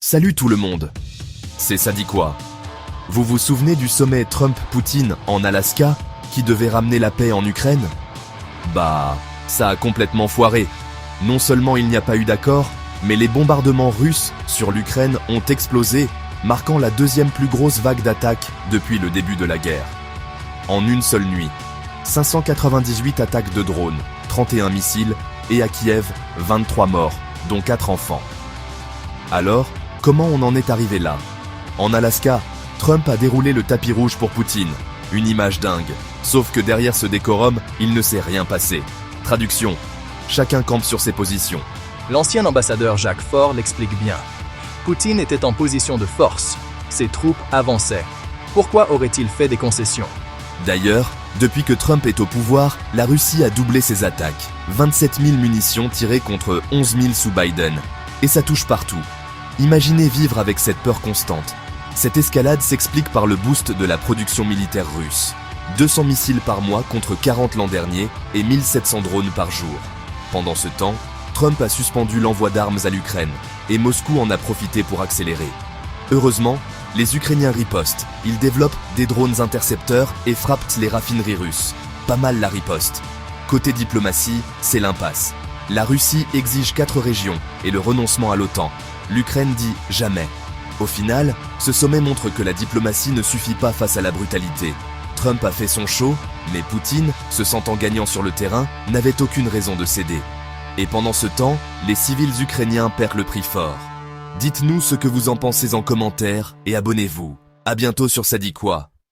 Salut tout le monde. C'est ça dit quoi? Vous vous souvenez du sommet Trump-Poutine en Alaska qui devait ramener la paix en Ukraine? Bah, ça a complètement foiré. Non seulement il n'y a pas eu d'accord, mais les bombardements russes sur l'Ukraine ont explosé, marquant la deuxième plus grosse vague d'attaques depuis le début de la guerre. En une seule nuit, 598 attaques de drones, 31 missiles, et à Kiev, 23 morts, dont 4 enfants. Alors, comment on en est arrivé là? En Alaska, Trump a déroulé le tapis rouge pour Poutine. Une image dingue. Sauf que derrière ce décorum, il ne s'est rien passé. Traduction. Chacun campe sur ses positions. L'ancien ambassadeur Jacques Faure l'explique bien. Poutine était en position de force. Ses troupes avançaient. Pourquoi aurait-il fait des concessions? D'ailleurs, depuis que Trump est au pouvoir, la Russie a doublé ses attaques. 27 000 munitions tirées contre 11 000 sous Biden. Et ça touche partout. Imaginez vivre avec cette peur constante. Cette escalade s'explique par le boost de la production militaire russe. 200 missiles par mois contre 40 l'an dernier et 1700 drones par jour. Pendant ce temps, Trump a suspendu l'envoi d'armes à l'Ukraine et Moscou en a profité pour accélérer. Heureusement, les Ukrainiens ripostent. Ils développent des drones intercepteurs et frappent les raffineries russes. Pas mal la riposte. Côté diplomatie, c'est l'impasse. La Russie exige 4 régions et le renoncement à l'OTAN. L'Ukraine dit jamais. Au final, ce sommet montre que la diplomatie ne suffit pas face à la brutalité. Trump a fait son show, mais Poutine, se sentant gagnant sur le terrain, n'avait aucune raison de céder. Et pendant ce temps, les civils ukrainiens perdent le prix fort. Dites-nous ce que vous en pensez en commentaire et abonnez-vous. À bientôt sur Ça dit quoi.